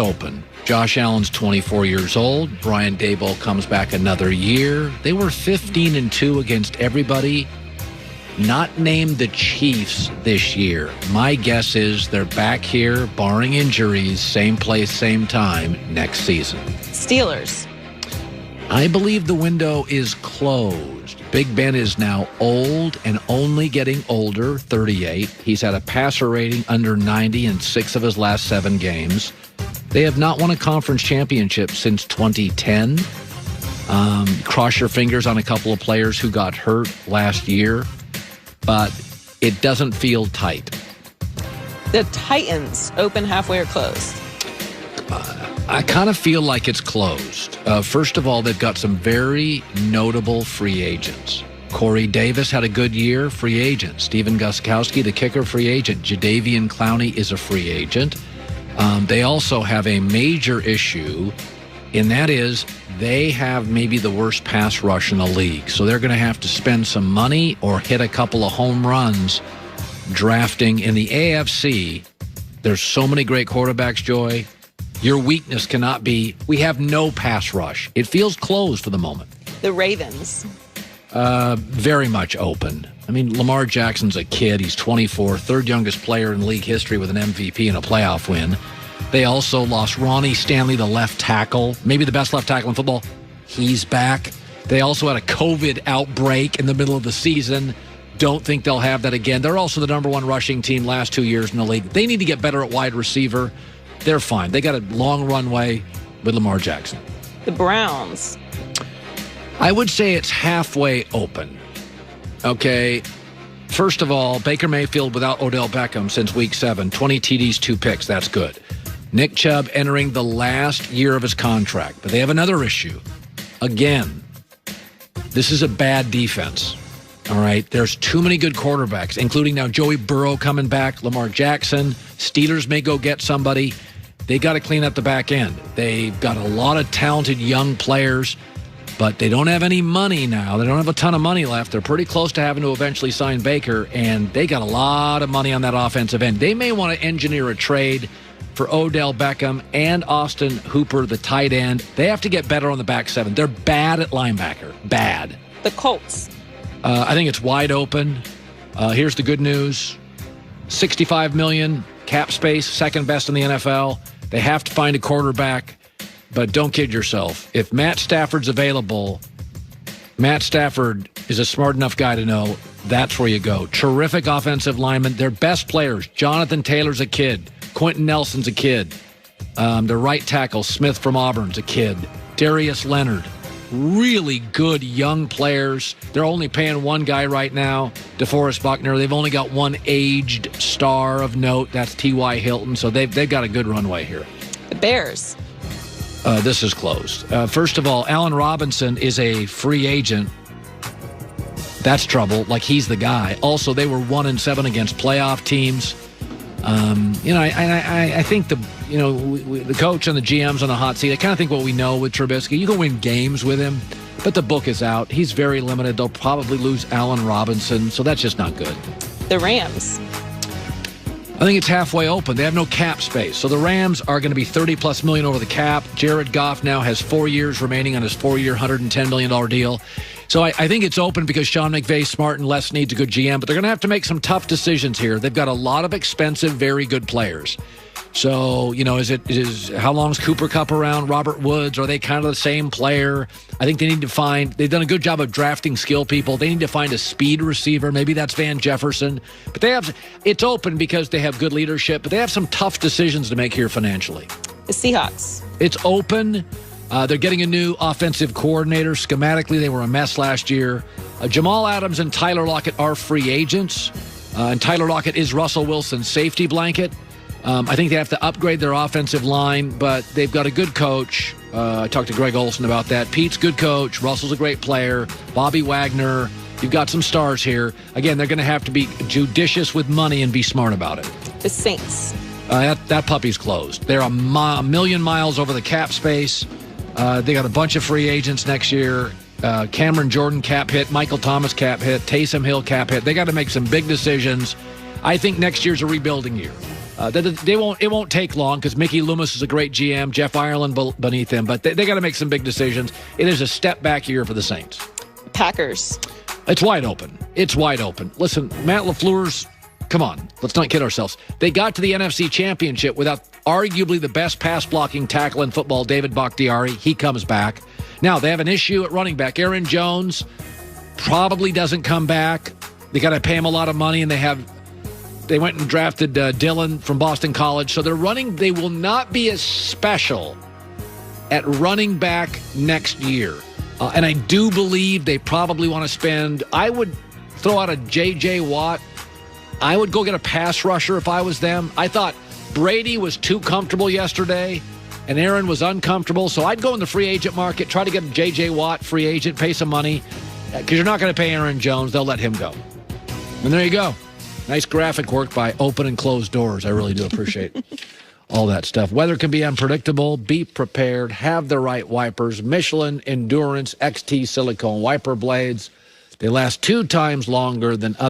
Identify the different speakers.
Speaker 1: open. Josh Allen's 24 years old. Brian Daboll comes back another year. They were 15-2 against everybody not named the Chiefs this year. My guess is they're back here, barring injuries, same place, same time, next season.
Speaker 2: Steelers.
Speaker 1: I believe the window is closed. Big Ben is now old and only getting older, 38. He's had a passer rating under 90 in 6 of his last 7 games. They have not won a conference championship since 2010. Cross your fingers on a couple of players who got hurt last year, but it doesn't feel tight.
Speaker 2: The Titans, open, halfway, or closed?
Speaker 1: I kind of feel like it's closed. First of all, they've got some very notable free agents. Corey Davis had a good year, free agent. Steven Gostkowski, the kicker, free agent. Jadeveon Clowney is a free agent. They also have a major issue, and that is they have maybe the worst pass rush in the league. So they're going to have to spend some money or hit a couple of home runs drafting. In the AFC, there's so many great quarterbacks, Joy. Your weakness cannot be, we have no pass rush. It feels closed for the moment.
Speaker 2: The Ravens.
Speaker 1: Very much open. I mean, Lamar Jackson's a kid. He's 24, third youngest player in league history with an MVP and a playoff win. They also lost Ronnie Stanley, the left tackle, maybe the best left tackle in football. He's back. They also had a COVID outbreak in the middle of the season. Don't think they'll have that again. They're also the number 1 rushing team last 2 years in the league. They need to get better at wide receiver. They're fine. They got a long runway with Lamar Jackson.
Speaker 2: The Browns.
Speaker 1: I would say it's halfway open. Okay. First of all, Baker Mayfield without Odell Beckham since week 7, 20 TDs, 2 picks. That's good. Nick Chubb entering the last year of his contract. But they have another issue. Again, this is a bad defense. All right. There's too many good quarterbacks, including now Joey Burrow coming back, Lamar Jackson. Steelers may go get somebody. They got to clean up the back end. They've got a lot of talented young players, but they don't have any money now. They don't have a ton of money left. They're pretty close to having to eventually sign Baker, and they got a lot of money on that offensive end. They may want to engineer a trade for Odell Beckham and Austin Hooper, the tight end. They have to get better on the back 7. They're bad at linebacker. Bad.
Speaker 2: The Colts.
Speaker 1: I think it's wide open. Here's the good news. $65 million cap space, second best in the NFL. They have to find a quarterback, but don't kid yourself. If Matt Stafford's available, Matt Stafford is a smart enough guy to know that's where you go. Terrific offensive linemen. Their best players. Jonathan Taylor's a kid. Quentin Nelson's a kid. Their right tackle, Smith from Auburn's a kid. Darius Leonard. Really good young players. They're only paying one guy right now, DeForest Buckner. They've only got one aged star of note. That's T.Y. Hilton. So they've got a good runway here.
Speaker 2: The Bears.
Speaker 1: This is closed. First of all, Allen Robinson is a free agent. That's trouble. Like, he's the guy. Also, they were 1-7 against playoff teams. I think the coach and the GM's on the hot seat. I kind of think what we know with Trubisky. You can win games with him, but the book is out. He's very limited. They'll probably lose Allen Robinson, so that's just not good.
Speaker 2: The Rams.
Speaker 1: I think it's halfway open. They have no cap space. So the Rams are going to be $30+ million over the cap. Jared Goff now has 4 years remaining on his 4-year, $110 million deal. So I think it's open because Sean McVay's smart and Les needs a good GM, but they're going to have to make some tough decisions here. They've got a lot of expensive, very good players. So, how long's Cooper Kupp around? Robert Woods? Are they kind of the same player? I think they need to they've done a good job of drafting skill people. They need to find a speed receiver. Maybe that's Van Jefferson. But it's open because they have good leadership, but they have some tough decisions to make here financially.
Speaker 2: The Seahawks.
Speaker 1: It's open. They're getting a new offensive coordinator. Schematically, they were a mess last year. Jamal Adams and Tyler Lockett are free agents. And Tyler Lockett is Russell Wilson's safety blanket. I think they have to upgrade their offensive line, but they've got a good coach. I talked to Greg Olson about that. Pete's a good coach. Russell's a great player. Bobby Wagner. You've got some stars here. Again, they're going to have to be judicious with money and be smart about it.
Speaker 2: The Saints.
Speaker 1: That puppy's closed. They're a million miles over the cap space. They got a bunch of free agents next year. Cameron Jordan cap hit, Michael Thomas cap hit, Taysom Hill cap hit. They got to make some big decisions. I think next year's a rebuilding year. It won't take long because Mickey Loomis is a great GM. Jeff Ireland beneath him, but they got to make some big decisions. It is a step back year for the Saints.
Speaker 2: Packers.
Speaker 1: It's wide open. It's wide open. Listen, Matt LaFleur's, come on, let's not kid ourselves. They got to the NFC Championship without arguably the best pass-blocking tackle in football, David Bakhtiari. He comes back. Now, they have an issue at running back. Aaron Jones probably doesn't come back. They got to pay him a lot of money, and they went and drafted Dylan from Boston College. So they will not be as special at running back next year. And I do believe they probably want to spend, I would throw out a J.J. Watt. I would go get a pass rusher if I was them. I thought Brady was too comfortable yesterday, and Aaron was uncomfortable. So I'd go in the free agent market, try to get a J.J. Watt free agent, pay some money, because you're not going to pay Aaron Jones. They'll let him go. And there you go. Nice graphic work by Open and Closed Doors. I really do appreciate all that stuff. Weather can be unpredictable. Be prepared. Have the right wipers. Michelin Endurance XT silicone wiper blades. They last 2 times longer than other